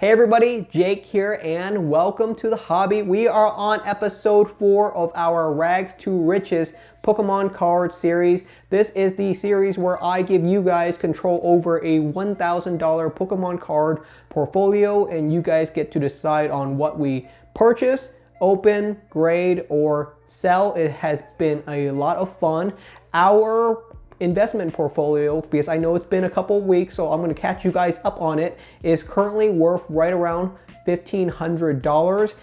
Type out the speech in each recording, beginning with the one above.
Hey everybody, Jake here and welcome to the hobby. We are on episode 4 of our Rags to Riches Pokemon card series. This is the series where I give you guys control over a $1,000 Pokemon card portfolio and you guys get to decide on what we purchase, open, grade, or sell. It has been a lot of fun. Our investment portfolio, because I know it's been a couple weeks, so I'm going to catch you guys up on it, is currently worth right around $1,500,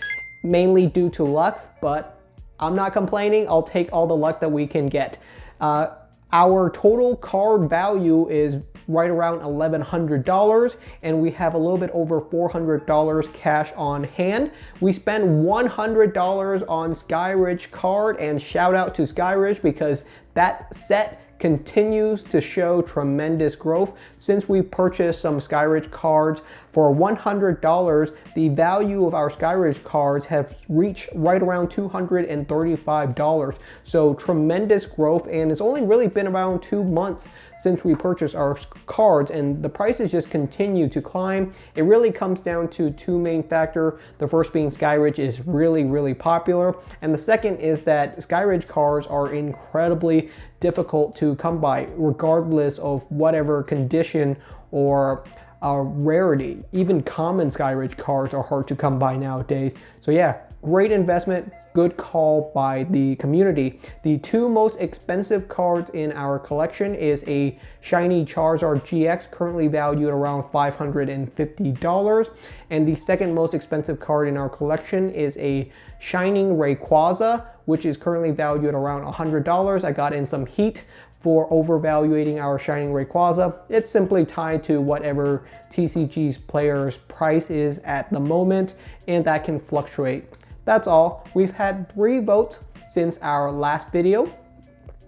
mainly due to luck, but I'm not complaining. I'll take all the luck that we can get. Our total card value is right around $1,100 and we have a little bit over $400 cash on hand. We spent $100 on Skyridge card, and shout out to Skyridge because that set continues to show tremendous growth. Since we purchased some Skyridge cards for $100, the value of our Skyridge cards have reached right around $235. So tremendous growth, and it's only really been around 2 months since we purchased our cards, and the prices just continue to climb. It really comes down to two main factors. The first being Skyridge is really popular, and the second is that Skyridge cards are incredibly difficult to come by regardless of whatever condition or rarity. Even common Skyridge cards are hard to come by nowadays. So yeah, great investment, good call by the community. The two most expensive cards in our collection is a shiny Charizard Gx, currently valued around $550, and the second most expensive card in our collection is a shining Rayquaza, which is currently valued around $100. I got in some heat for overvaluating our shining Rayquaza. It's simply tied to whatever TCG's player's price is at the moment, and that can fluctuate. That's all. We've had 3 votes since our last video.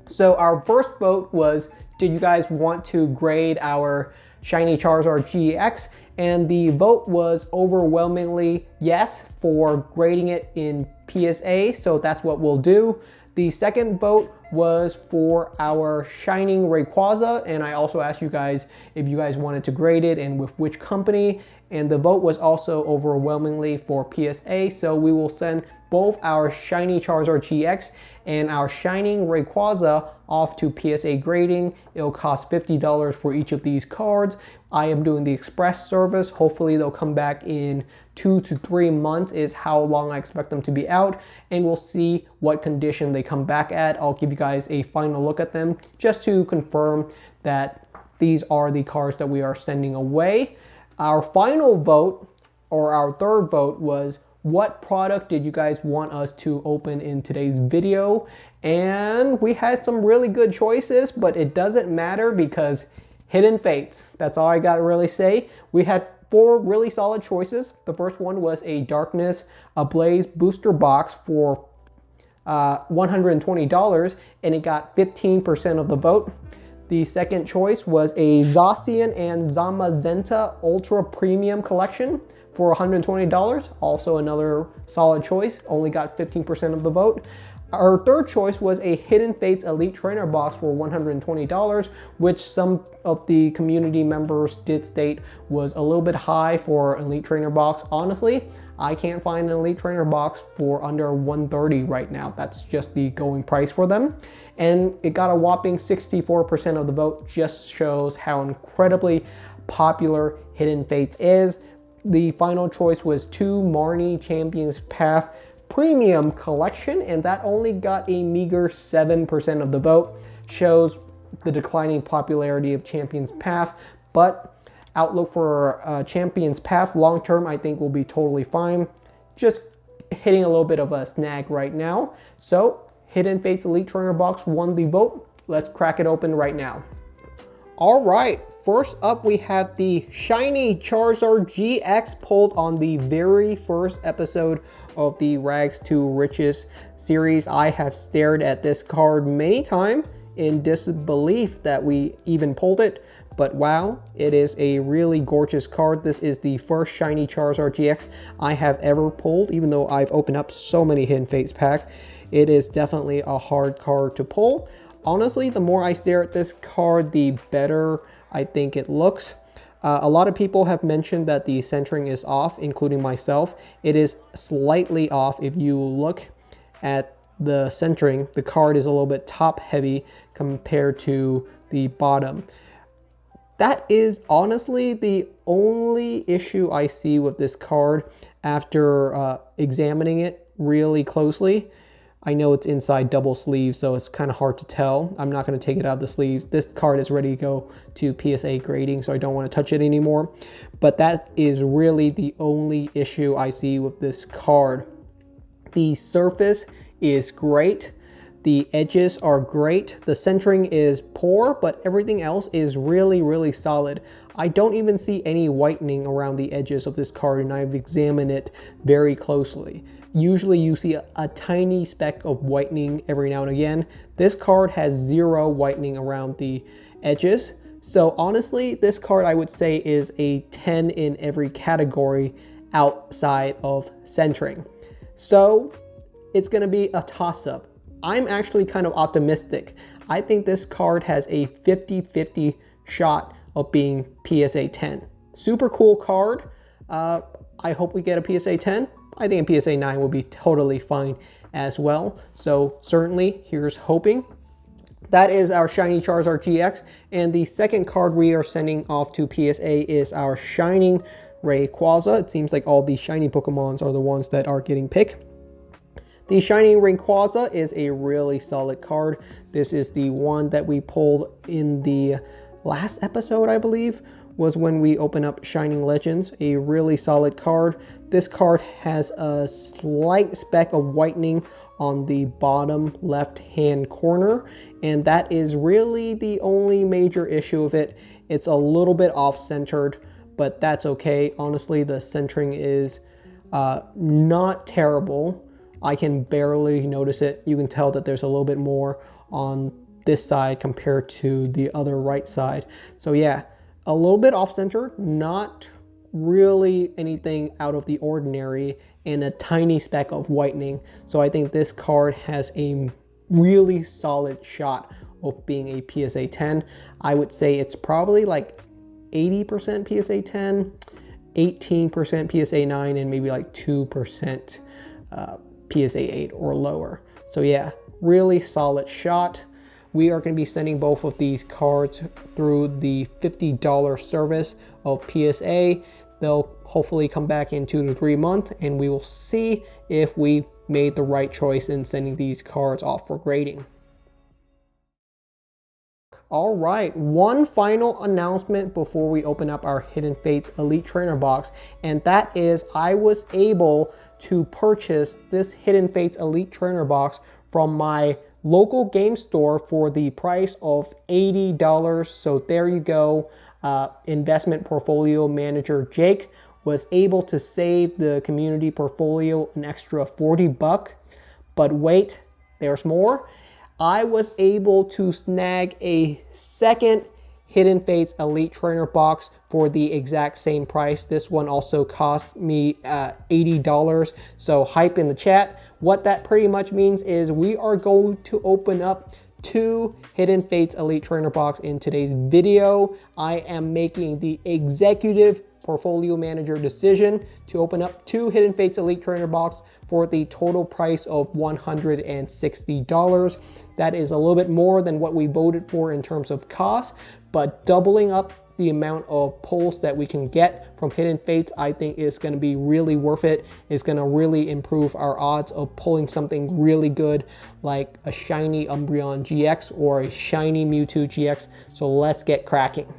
So our first vote was, did you guys want to grade our shiny Charizard GX? And the vote was overwhelmingly yes for grading it in PSA, so that's what we'll do. The second vote was for our shining Rayquaza, and I also asked you guys if you guys wanted to grade it and with which company, and the vote was also overwhelmingly for PSA, so we will send both our shiny Charizard GX and our shining Rayquaza off to PSA grading. It'll cost $50 for each of these cards. I am doing the express service. Hopefully they'll come back in 2 to 3 months is how long I expect them to be out, and we'll see what condition they come back at. I'll give you guys a final look at them just to confirm that these are the cards that we are sending away. Our final vote, or our third vote, was what product did you guys want us to open in today's video? And we had some really good choices, but it doesn't matter because hidden fates. That's all I gotta really say. We had 4 really solid choices. The first one was a Darkness Ablaze booster box for $120, and it got 15% of the vote. The second choice was a Zacian and Zamazenta Ultra Premium Collection for $120, also another solid choice, only got 15% of the vote. Our third choice was a Hidden Fates Elite Trainer box for $120, which some of the community members did state was a little bit high for an Elite Trainer box. Honestly, I can't find an Elite Trainer box for under $130 right now. That's just the going price for them. And it got a whopping 64% of the vote, just shows how incredibly popular Hidden Fates is. The final choice was 2 Marnie Champions Path Premium Collection, and that only got a meager 7% of the vote. Shows the declining popularity of Champions Path, but outlook for Champions Path long term I think will be totally fine. Just hitting a little bit of a snag right now. So Hidden Fates Elite Trainer box won the vote. Let's crack it open right now. All right. First up, we have the shiny Charizard Gx, pulled on the very first episode of the Rags to Riches series. I have stared at this card many times in disbelief that we even pulled it, but wow, it is a really gorgeous card. This is the first shiny Charizard GX I have ever pulled, even though I've opened up so many Hidden Fates packs. It is definitely a hard card to pull. Honestly, the more I stare at this card, the better I think it looks. A lot of people have mentioned that the centering is off, including myself. It is slightly off. If you look at the centering, the card is a little bit top heavy compared to the bottom. That is honestly the only issue I see with this card after examining it really closely. I know it's inside double sleeve, so it's kind of hard to tell. I'm not going to take it out of the sleeves. This card is ready to go to PSA grading, so I don't want to touch it anymore. But that is really the only issue I see with this card. The surface is great. The edges are great. The centering is poor, but everything else is really, really solid. I don't even see any whitening around the edges of this card, and I've examined it very closely. Usually you see a tiny speck of whitening every now and again. This card has zero whitening around the edges. So honestly, this card I would say is a 10 in every category outside of centering. So it's gonna be a toss-up. I'm actually kind of optimistic. I think this card has a 50-50 shot of being PSA 10. Super cool card. I hope we get a PSA 10. I think a PSA 9 would be totally fine as well. So certainly, here's hoping. That is our shiny Charizard GX. And the second card we are sending off to PSA is our shining Rayquaza. It seems like all the shiny Pokemons are the ones that are getting picked. The Shining Rayquaza is a really solid card. This is the one that we pulled in the last episode, I believe, was when we open up Shining Legends. A really solid card. This card has a slight speck of whitening on the bottom left-hand corner, and that is really the only major issue of it. It's a little bit off-centered, but that's okay. Honestly, the centering is not terrible. I can barely notice it. You can tell that there's a little bit more on this side compared to the other right side. So yeah, a little bit off-center, not really anything out of the ordinary, and a tiny speck of whitening. So I think this card has a really solid shot of being a PSA 10. I would say it's probably like 80% PSA 10, 18% PSA 9, and maybe like 2% PSA 8 or lower. So yeah, really solid shot. We are going to be sending both of these cards through the $50 service of PSA. They'll hopefully come back in 2 to 3 months, and we will see if we made the right choice in sending these cards off for grading. All right, one final announcement before we open up our Hidden Fates Elite Trainer box, and that is I was able to purchase this Hidden Fates Elite Trainer box from my local game store for the price of $80. So there you go. Investment portfolio manager Jake was able to save the community portfolio an extra 40 bucks. But wait, there's more. I was able to snag a second Hidden Fates Elite Trainer box for the exact same price. This one also cost me $80. So hype in the chat. What that pretty much means is we are going to open up 2 Hidden Fates Elite Trainer box in today's video. I am making the executive portfolio manager decision to open up 2 Hidden Fates Elite Trainer box for the total price of $160. That is a little bit more than what we voted for in terms of cost, but doubling up the amount of pulls that we can get from Hidden Fates, I think is going to be really worth it. It's going to really improve our odds of pulling something really good like a shiny Umbreon GX or a shiny Mewtwo GX. So let's get cracking.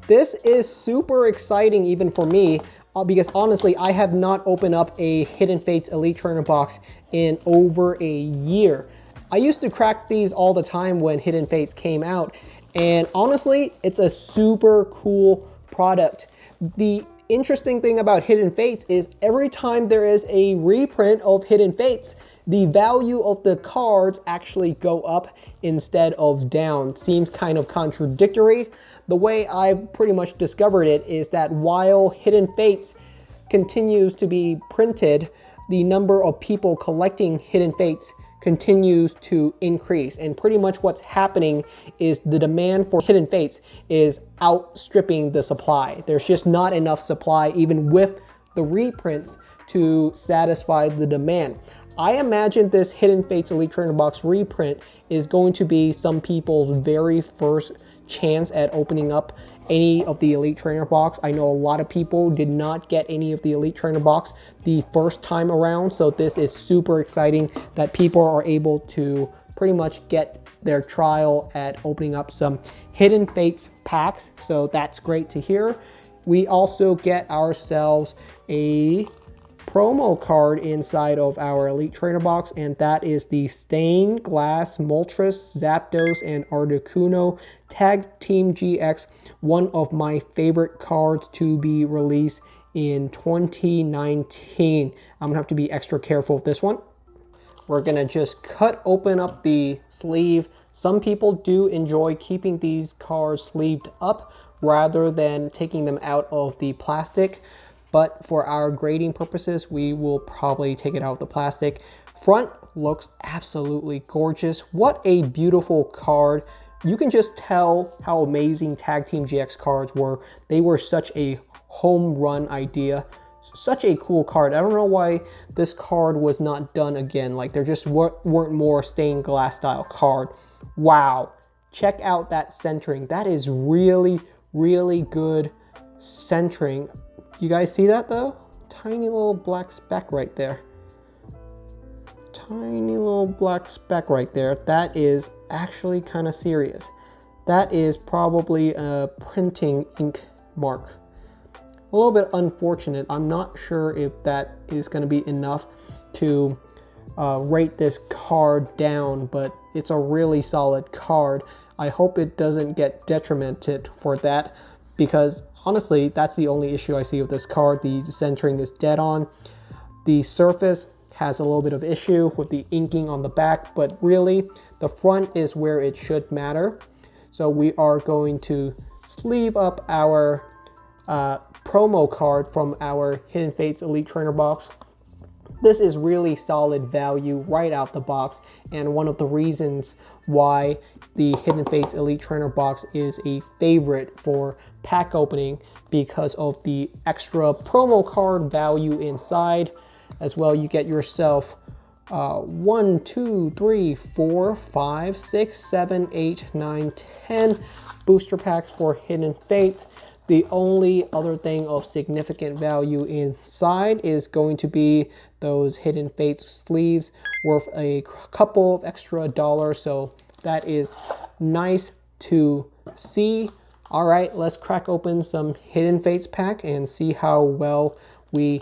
This is super exciting even for me because honestly, I have not opened up a Hidden Fates Elite Trainer box in over a year. I used to crack these all the time when Hidden Fates came out, and honestly, it's a super cool product. The interesting thing about Hidden Fates is every time there is a reprint of Hidden Fates, the value of the cards actually go up instead of down. Seems kind of contradictory. The way I've pretty much discovered it is that while Hidden Fates continues to be printed, the number of people collecting Hidden Fates continues to increase. And pretty much what's happening is the demand for Hidden Fates is outstripping the supply. There's just not enough supply, even with the reprints, to satisfy the demand. I imagine this Hidden Fates Elite Trainer Box reprint is going to be some people's very first chance at opening up any of the Elite Trainer Box. I know a lot of people did not get any of the Elite Trainer Box the first time around, so this is super exciting that people are able to pretty much get their trial at opening up some Hidden Fates packs, so that's great to hear. We also get ourselves a promo card inside of our Elite Trainer Box, and that is the Stained Glass Moltres, Zapdos, and Articuno Tag Team GX, one of my favorite cards to be released in 2019. I'm gonna have to be extra careful with this one. We're gonna just open up the sleeve. Some people do enjoy keeping these cards sleeved up rather than taking them out of the plastic, but for our grading purposes, we will probably take it out of the plastic. Front looks absolutely gorgeous. What a beautiful card. You can just tell how amazing Tag Team GX cards were. They were such a home run idea. Such a cool card. I don't know why this card was not done again. Like, there just weren't more stained glass style card. Wow. Check out that centering. That is really, really good centering. You guys see that though? Tiny little black speck right there. Tiny little black speck right there. That is actually kind of serious. That is probably a printing ink mark. A little bit unfortunate. I'm not sure if that is going to be enough to rate this card down, but it's a really solid card. I hope it doesn't get detrimented for that, because honestly, that's the only issue I see with this card. The centering is dead on. The surface has a little bit of issue with the inking on the back, but really the front is where it should matter. So we are going to sleeve up our promo card from our Hidden Fates Elite Trainer Box. This is really solid value right out the box, and one of the reasons why the Hidden Fates Elite Trainer Box is a favorite for pack opening, because of the extra promo card value inside. As well, you get yourself 1, 2, 3, 4, 5, 6, 7, 8, 9, 10 booster packs for Hidden Fates. The only other thing of significant value inside is going to be those Hidden Fates sleeves worth a couple of extra dollars, so that is nice to see. All right, let's crack open some Hidden Fates pack and see how well we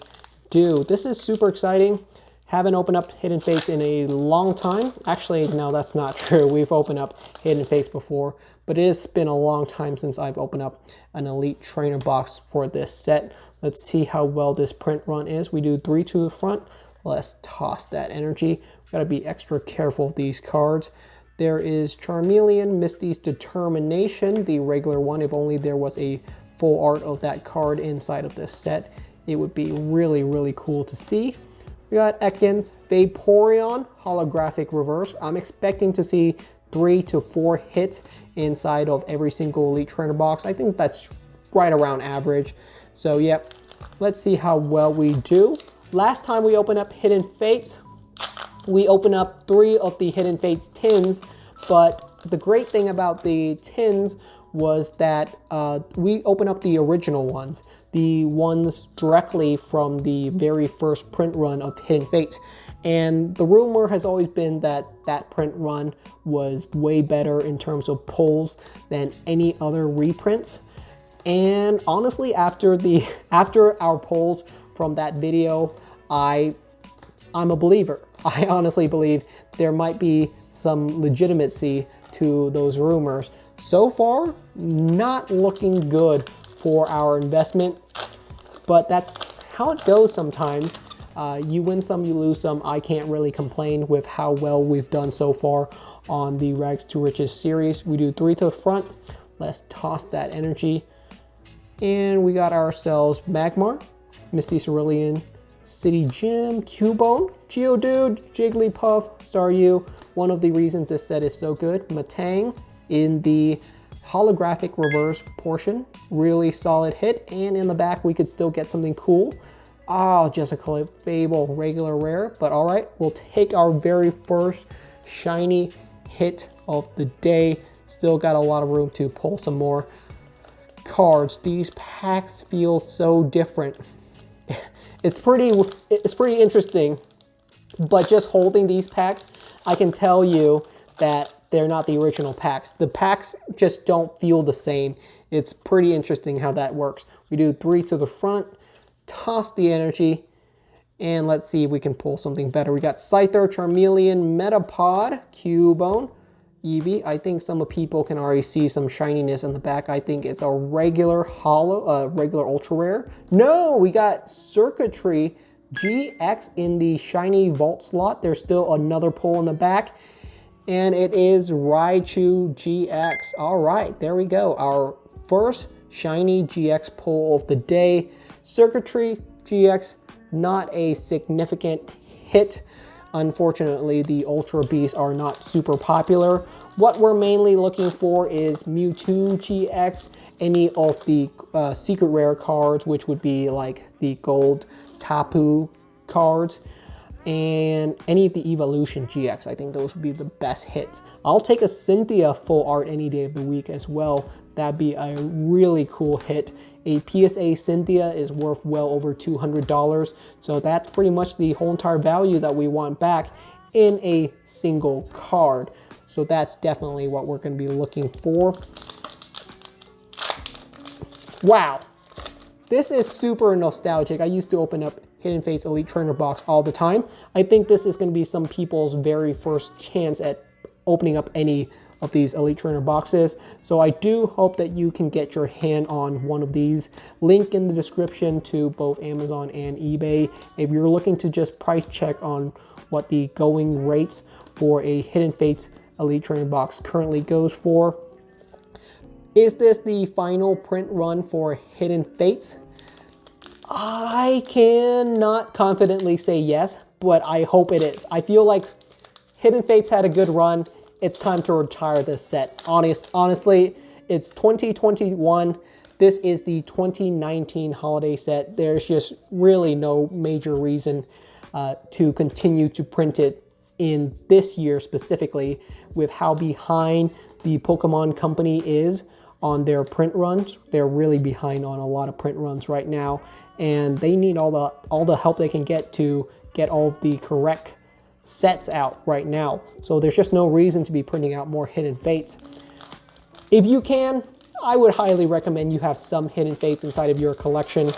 do. This is super exciting. Haven't opened up Hidden Fates in a long time. Actually, no, that's not true. We've opened up Hidden Fates before, but it has been a long time since I've opened up an Elite Trainer Box for this set. Let's see how well this print run is. We do 3 to the front. Let's toss that energy. We've got to be extra careful with these cards. There is Charmeleon, Misty's Determination, the regular one. If only there was a full art of that card inside of this set, it would be really, really cool to see. We got Ekans, Vaporeon, holographic reverse. I'm expecting to see 3 to 4 hits inside of every single Elite Trainer Box. I think that's right around average. So yep, let's see how well we do. Last time we opened up Hidden Fates, we opened up 3 of the Hidden Fates tins, but the great thing about the tins was that we opened up the original ones, the ones directly from the very first print run of Hidden Fates. And the rumor has always been that that print run was way better in terms of pulls than any other reprints. And honestly, after our polls from that video, I'm a believer. I honestly believe there might be some legitimacy to those rumors. So far, not looking good for our investment, but that's how it goes sometimes. You win some, you lose some. I can't really complain with how well we've done so far on the Rags to Riches series. We do 3 to the front. Let's toss that energy. And we got ourselves Magmar, Misty Cerulean, City Gym, Cubone, Geodude, Jigglypuff, Staryu. One of the reasons this set is so good, Matang in the holographic reverse portion, really solid hit, and in the back we could still get something cool. Oh, Jessica Fable, regular rare, but all right, we'll take our very first shiny hit of the day. Still got a lot of room to pull some more cards. These packs feel so different. It's pretty interesting, but just holding these packs, I can tell you that they're not the original packs. The packs just don't feel the same. It's pretty interesting how that works. We do 3 to the front, toss the energy, and let's see if we can pull something better. We got Scyther, Charmeleon, Metapod, Cubone, Eevee. I think some people can already see some shininess in the back. I think it's a regular regular ultra rare. No, we got Circuitry GX in the shiny vault slot. There's still another pull in the back, and it is Raichu GX. All right, there we go. Our first shiny GX pull of the day. Circuitry GX, not a significant hit. Unfortunately, the Ultra Beasts are not super popular. What we're mainly looking for is Mewtwo GX, any of the secret rare cards, which would be like the gold Tapu cards, and any of the Evolution GX. I think those would be the best hits. I'll take a Cynthia full art any day of the week as well. That'd be a really cool hit. A PSA Cynthia is worth well over $200, so that's pretty much the whole entire value that we want back in a single card. So that's definitely what we're going to be looking for. Wow, this is super nostalgic. I used to open up Hidden Fates Elite Trainer box all the time. I think this is going to be some people's very first chance at opening up any of these Elite Trainer boxes. So I do hope that you can get your hand on one of these. Link in the description to both Amazon and eBay. If you're looking to just price check on what the going rates for a Hidden Fates Elite Trainer box currently goes for. Is this the final print run for Hidden Fates? I cannot confidently say yes, but I hope it is. I feel like Hidden Fates had a good run. It's time to retire this set. Honestly, it's 2021. This is the 2019 holiday set. There's just really no major reason to continue to print it in this year specifically, with how behind the Pokemon Company is on their print runs. They're really behind on a lot of print runs right now, and they need all the help they can get to get all the correct sets out right now. So there's just no reason to be printing out more Hidden Fates. If you can, I would highly recommend you have some Hidden Fates inside of your collection.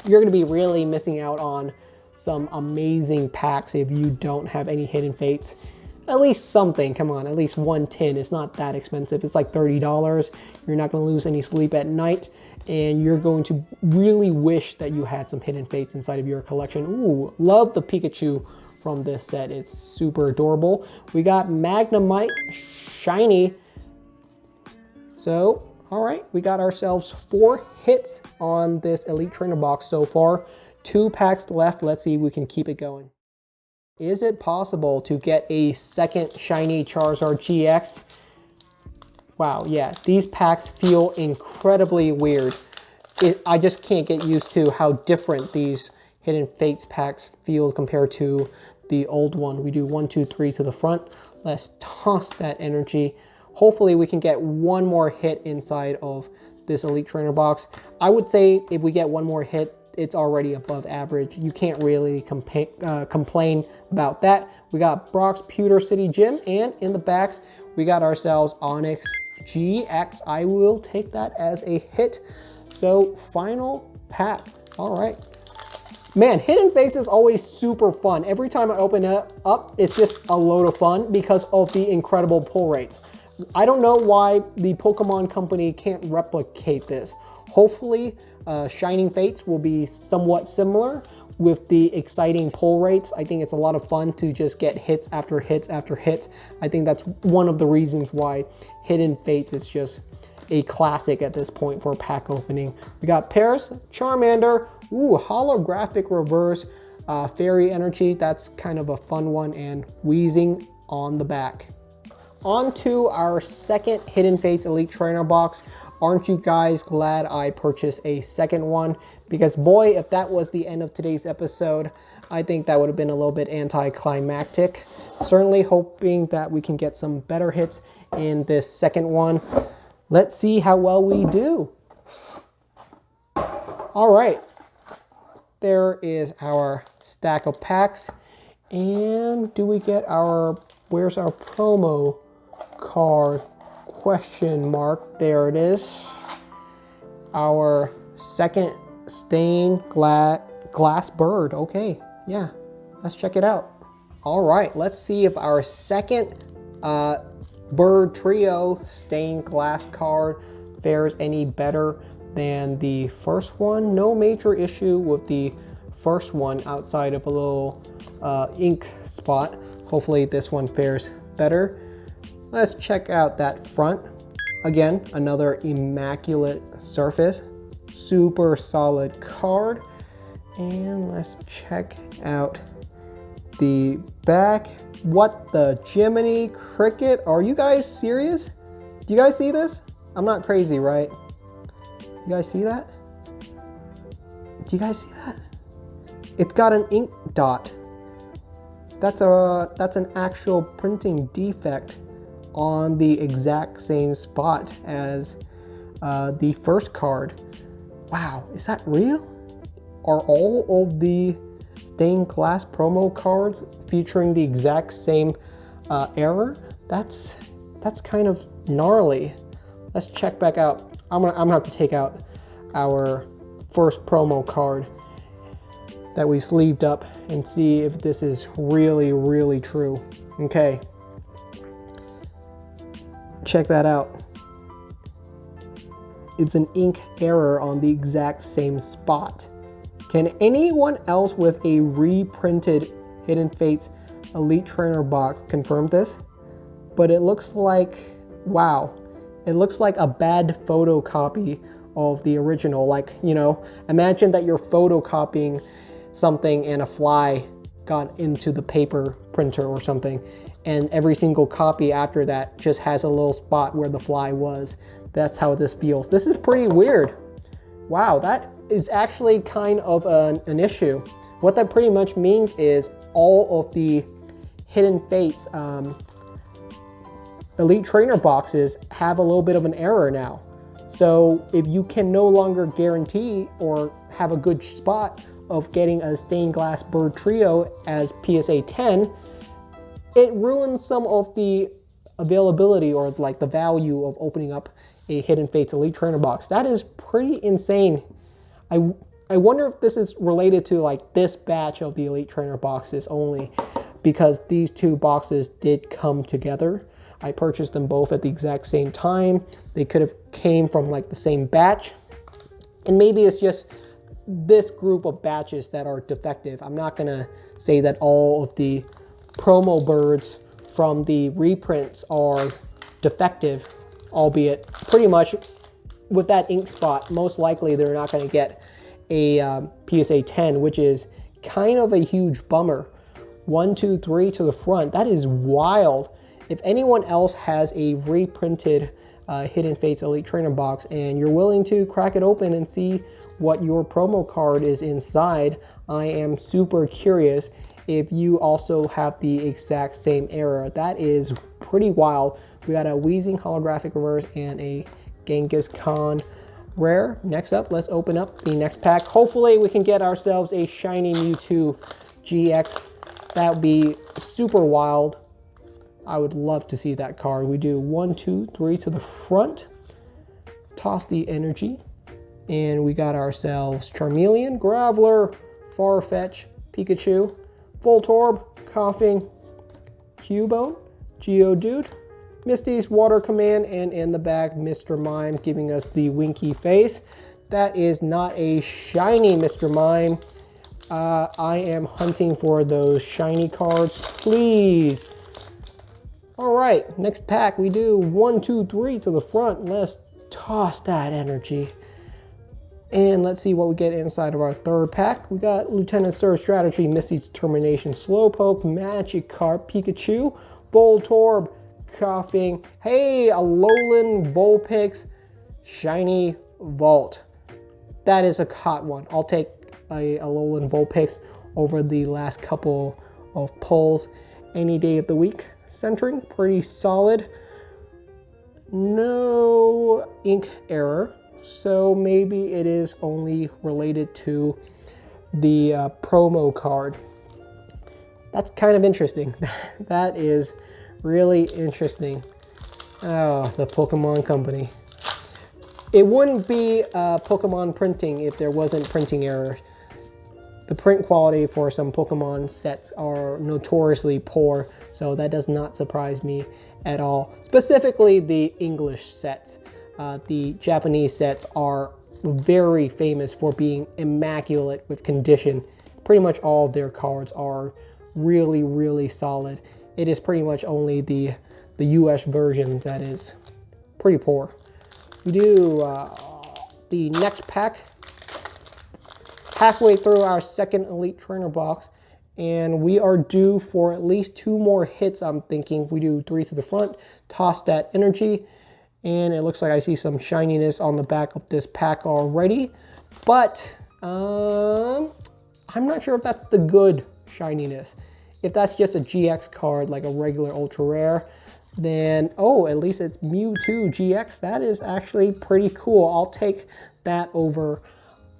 You're going to be really missing out on some amazing packs if you don't have any Hidden Fates. At least something, come on, at least one tin. It's not that expensive. It's like $30. You're not going to lose any sleep at night, and you're going to really wish that you had some Hidden Fates inside of your collection. Ooh, love the Pikachu from this set. It's super adorable. We got Magnemite shiny. So, all right, we got ourselves 4 hits on this Elite Trainer box so far. 2 packs left. Let's see if we can keep it going. Is it possible to get a second shiny Charizard GX? Wow, yeah, these packs feel incredibly weird. I just can't get used to how different these Hidden Fates packs feel compared to the old one. We do 1, 2, 3 to the front. Let's toss that energy. Hopefully we can get one more hit inside of this Elite Trainer box. I would say if we get one more hit, it's already above average. You can't really complain about that. We got Brock's Pewter City Gym, and in the backs, we got ourselves Onyx GX. I will take that as a hit. So final pack, all right. Man, Hidden Fates is always super fun. Every time I open it up, it's just a load of fun because of the incredible pull rates. I don't know why the Pokemon Company can't replicate this. Hopefully, Shining Fates will be somewhat similar with the exciting pull rates. I think it's a lot of fun to just get hits after hits after hits. I think that's one of the reasons why Hidden Fates is just a classic at this point for pack opening. We got Paris, Charmander, Ooh, holographic reverse fairy energy. That's kind of a fun one, and wheezing on the back. On to our second Hidden Fates Elite Trainer box. Aren't you guys glad I purchased a second one? Because boy, if that was the end of today's episode, I think that would have been a little bit anticlimactic. Certainly hoping that we can get some better hits in this second one. Let's see how well we do. All right, there is our stack of packs. And do we get our, where's our promo card? Question mark. There it is. Our second stained glass bird. Okay, yeah, let's check it out. All right, let's see if our second bird trio stained glass card fares any better than the first one. No major issue with the first one outside of a little ink spot. Hopefully this one fares better. Let's check out that front. Again, another immaculate surface. Super solid card. And let's check out the back. What the Jiminy Cricket? Are you guys serious? Do you guys see this? I'm not crazy, right? You guys see that? Do you guys see that? It's got an ink dot. That's an actual printing defect on the exact same spot as the first card. Wow, is that real? Are all of the stained glass promo cards featuring the exact same error? That's kind of gnarly. Let's check back out. I'm gonna have to take out our first promo card that we sleeved up and see if this is really true. Okay. Check that out. It's an ink error on the exact same spot. Can anyone else with a reprinted Hidden Fates Elite Trainer box confirm this? But it looks like, wow, it looks like a bad photocopy of the original. Like, you know, imagine that you're photocopying something and a fly got into the paper printer or something, and every single copy after that just has a little spot where the fly was. That's how this feels. This is pretty weird. Wow, that is actually kind of an issue. What that pretty much means is all of the Hidden Fates Elite Trainer boxes have a little bit of an error now. So if you can no longer guarantee or have a good spot of getting a stained glass bird trio as PSA 10, it ruins some of the availability or like the value of opening up a Hidden Fates Elite Trainer box. That is pretty insane. I wonder if this is related to like this batch of the Elite Trainer boxes only, because these two boxes did come together. I purchased them both at the exact same time. They could have came from like the same batch, and maybe it's just this group of batches that are defective. I'm not gonna say that all of the promo birds from the reprints are defective, albeit pretty much with that ink spot, most likely they're not gonna get a PSA 10, which is kind of a huge bummer. 1, 2, 3 to the front. That is wild. If anyone else has a reprinted Hidden Fates Elite Trainer box and you're willing to crack it open and see what your promo card is inside, I am super curious if you also have the exact same error. That is pretty wild. We got a Wheezing holographic reverse and a Genghis Khan rare. Next up, let's open up the next pack. Hopefully we can get ourselves a shiny Mewtwo GX. That would be super wild. I would love to see that card. We do 1, 2, 3 to the front. Toss the energy. And we got ourselves Charmeleon, Graveler, Farfetch, Pikachu, Voltorb, Coughing, Cubone, Geodude, Misty's Water Command, and in the back, Mr. Mime giving us the winky face. That is not a shiny Mr. Mime. I am hunting for those shiny cards, please. All right, next pack, we do 1, 2, 3 to the front. Let's toss that energy. And let's see what we get inside of our third pack. We got Lieutenant Sir Strategy, Misty's Determination, Slowpoke, Magikarp, Pikachu, Voltorb, Coughing. Hey, Alolan Vulpix, Shiny Vault. That is a hot one. I'll take a Alolan Vulpix over the last couple of pulls any day of the week. Centering, pretty solid. No ink error. So maybe it is only related to the promo card. That's kind of interesting. That is really interesting. Oh, the Pokemon Company. It wouldn't be Pokemon printing if there wasn't printing error. The print quality for some Pokemon sets are notoriously poor, so that does not surprise me at all. Specifically the English sets. The Japanese sets are very famous for being immaculate with condition. Pretty much all of their cards are really, really solid. It is pretty much only the US version that is pretty poor. We do the next pack. Halfway through our second Elite Trainer box, and we are due for at least 2 more hits, I'm thinking. We do 3 to the front, toss that energy, and it looks like I see some shininess on the back of this pack already, but I'm not sure if that's the good shininess. If that's just a GX card, like a regular Ultra Rare, then, oh, at least it's Mewtwo GX. That is actually pretty cool. I'll take that over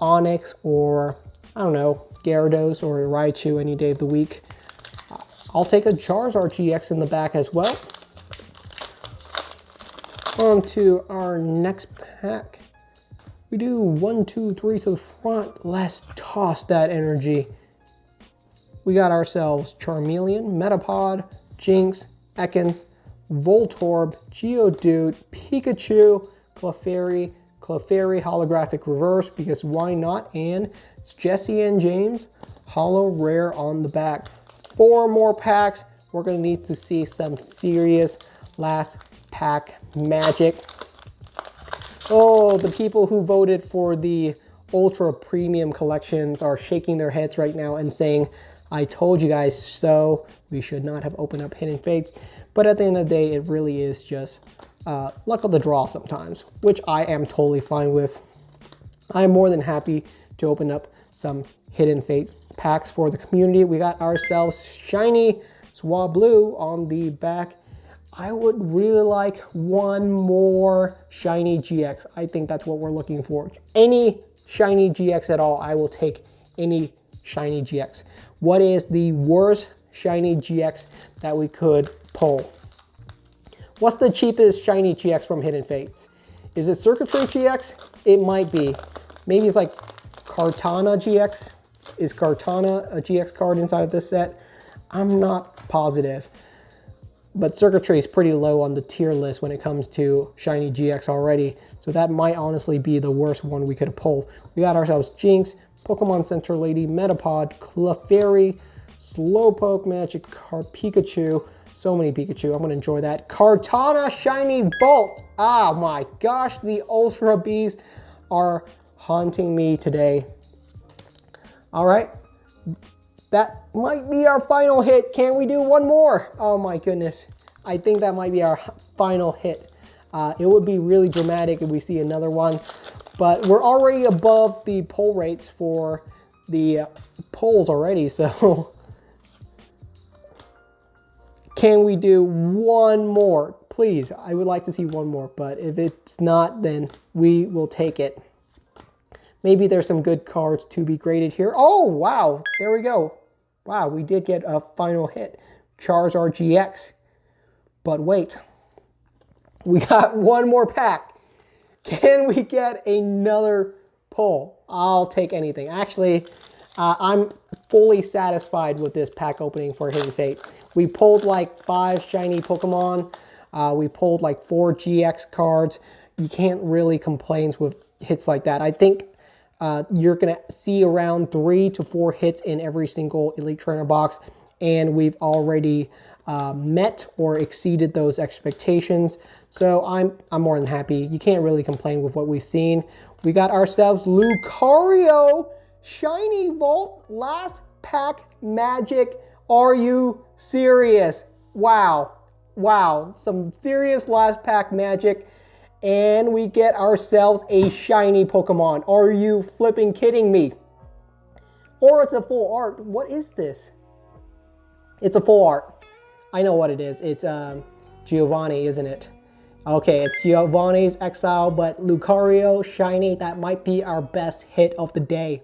Onyx or, I don't know, Gyarados or Raichu any day of the week. I'll take a Charizard GX in the back as well. On to our next pack. We do 1, 2, 3 to the front. Let's toss that energy. We got ourselves Charmeleon, Metapod, Jinx, Ekans, Voltorb, Geodude, Pikachu, Clefairy, holographic reverse, because why not? And it's Jesse and James, holo rare on the back. 4 more packs. We're going to need to see some serious last pack magic. Oh, the people who voted for the ultra premium collections are shaking their heads right now and saying, I told you guys so. We should not have opened up Hidden Fates. But at the end of the day, it really is just luck of the draw sometimes, which I am totally fine with. I am more than happy to open up some Hidden Fates packs for the community. We got ourselves shiny Swablu on the back. I would really like 1 more shiny GX. I think that's what we're looking for. Any shiny GX at all, I will take any shiny GX. What is the worst shiny GX that we could pull? What's the cheapest shiny GX from Hidden Fates? Is it Circuitry GX? It might be. Maybe it's like Kartana GX. Is Kartana a GX card inside of this set? I'm not positive. But Circuitry is pretty low on the tier list when it comes to shiny GX already. So that might honestly be the worst one we could have pulled. We got ourselves Jinx, Pokemon Center Lady, Metapod, Clefairy, Slowpoke, Magikarp, Pikachu. So many Pikachu. I'm going to enjoy that. Kartana Shiny Bolt. Oh my gosh, the Ultra Bees are haunting me today. All right. That might be our final hit. Can we do 1 more? Oh my goodness. I think that might be our final hit. It would be really dramatic if we see another one. But we're already above the pull rates for the polls already. So can we do 1 more? Please, I would like to see 1 more. But if it's not, then we will take it. Maybe there's some good cards to be graded here. Oh, wow. There we go. Wow, we did get a final hit. Charizard GX. But wait. We got 1 more pack. Can we get another pull? I'll take anything. Actually, I'm fully satisfied with this pack opening for Hidden Fate. We pulled like 5 shiny Pokemon. We pulled like 4 GX cards. You can't really complain with hits like that. I think you're going to see around 3 to 4 hits in every single Elite Trainer box, and we've already met or exceeded those expectations. So I'm more than happy. You can't really complain with what we've seen. We got ourselves Lucario Shiny Vault Last Pack Magic. Are you serious? Wow. Wow. Some serious last pack magic. And we get ourselves a shiny Pokemon. Are you flipping kidding me? Or it's a full art. What is this? It's a full art. I know what it is. It's Giovanni, isn't it? Okay, it's Giovanni's Exile, but Lucario Shiny, that might be our best hit of the day.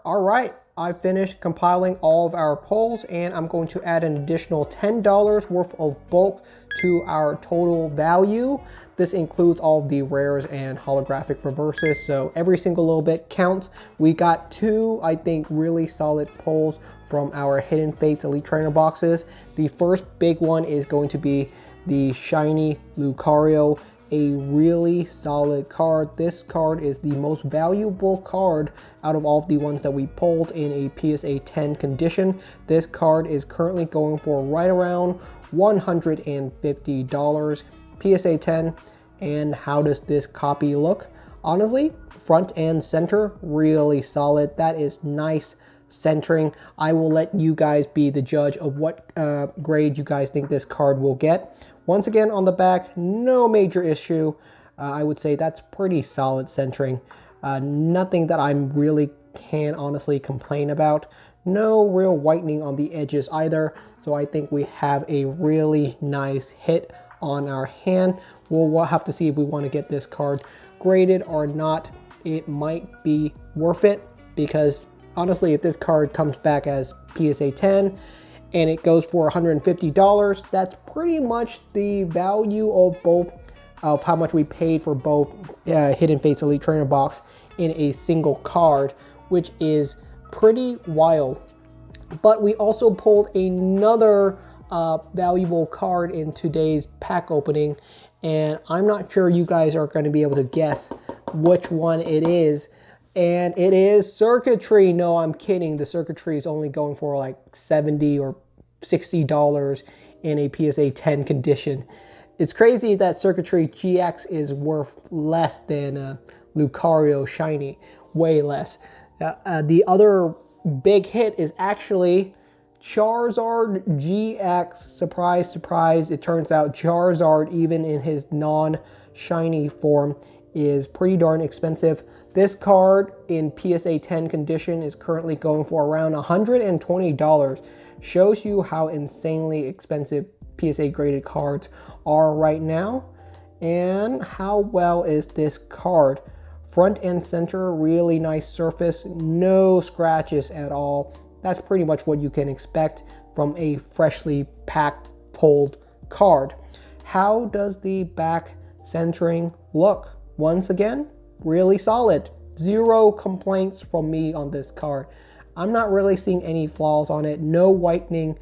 All right, I finished compiling all of our polls, and I'm going to add an additional $10 worth of bulk to our total value. This includes all of the rares and holographic reverses, so every single little bit counts. We got two, I think, really solid polls from our Hidden Fates Elite Trainer boxes. The first big one is going to be the shiny Lucario, a really solid card. This card is the most valuable card out of all of the ones that we pulled in a PSA 10 condition. This card is currently going for right around $150 PSA 10. And how does this copy look? Honestly, front and center, really solid. That is nice centering. I will let you guys be the judge of what grade you guys think this card will get. Once again, on the back, no major issue. I would say that's pretty solid centering. Nothing that I really can honestly complain about. No real whitening on the edges either. So I think we have a really nice hit on our hand. We'll have to see if we want to get this card graded or not. It might be worth it because honestly, if this card comes back as PSA 10 and it goes for $150, that's pretty much the value of both of how much we paid for both Hidden Fates Elite Trainer box in a single card, which is pretty wild. But we also pulled another valuable card in today's pack opening, and I'm not sure you guys are going to be able to guess which one it is. And it is Circuitry. No, I'm kidding. The Circuitry is only going for like $70 or $60 in a PSA 10 condition. It's crazy that Circuitry GX is worth less than Lucario Shiny. Way less. The other big hit is actually Charizard Gx. Surprise, surprise. It turns out Charizard, even in his non-shiny form, is pretty darn expensive. This card in PSA 10 condition is currently going for around $120. Shows you how insanely expensive PSA graded cards are right now. And how well is this card? Front and center, really nice surface, no scratches at all. That's pretty much what you can expect from a freshly packed, pulled card. How does the back centering look? Once again, really solid. Zero complaints from me on this card. I'm not really seeing any flaws on it. No whitening,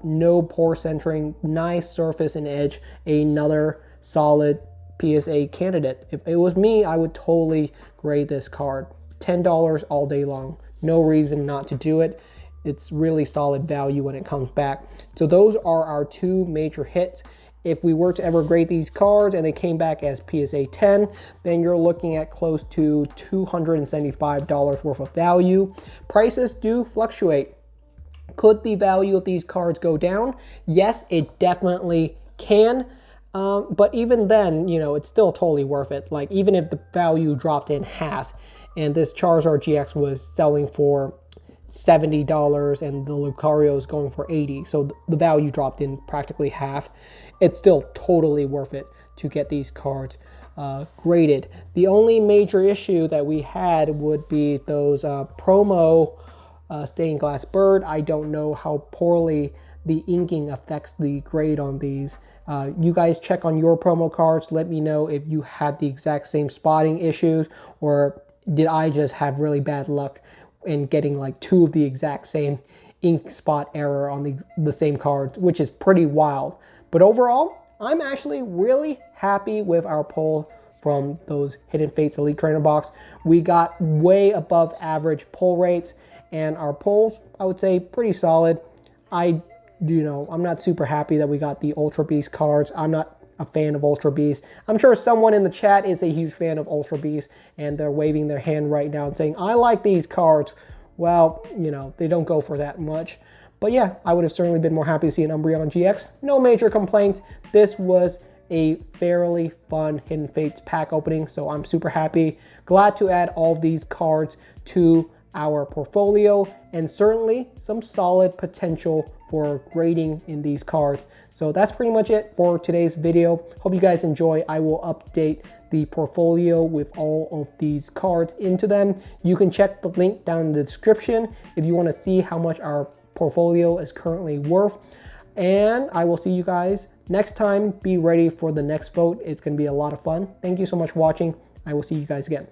no poor centering, nice surface and edge. Another solid PSA candidate. If it was me, I would totally grade this card. $10 all day long. No reason not to do it. It's really solid value when it comes back. So those are our two major hits. If we were to ever grade these cards and they came back as PSA 10, then you're looking at close to $275 worth of value. Prices do fluctuate. Could the value of these cards go down? Yes, it definitely can. But even then, you know, it's still totally worth it. Like, even if the value dropped in half and this Charizard GX was selling for $70 and the Lucario is going for $80, so the value dropped in practically half, it's still totally worth it to get these cards graded. The only major issue that we had would be those promo stained glass bird. I don't know how poorly the inking affects the grade on these. You guys check on your promo cards. Let me know if you had the exact same spotting issues, or did I just have really bad luck in getting like two of the exact same ink spot error on the same cards, which is pretty wild. But overall, I'm actually really happy with our pull from those Hidden Fates Elite Trainer box. We got way above average pull rates, and our pulls, I would say, pretty solid. I'm not super happy that we got the Ultra Beast cards. I'm not a fan of Ultra Beast. I'm sure someone in the chat is a huge fan of Ultra Beast, and they're waving their hand right now and saying, I like these cards. Well, you know, they don't go for that much. But yeah, I would have certainly been more happy to see an Umbreon GX. No major complaints. This was a fairly fun Hidden Fates pack opening, so I'm super happy. Glad to add all of these cards to our portfolio, and certainly some solid potential for grading in these cards. So that's pretty much it for today's video. Hope you guys enjoy. I will update the portfolio with all of these cards into them. You can check the link down in the description if you want to see how much our portfolio is currently worth. And I will see you guys next time. Be ready for the next vote. It's going to be a lot of fun. Thank you so much for watching. I will see you guys again.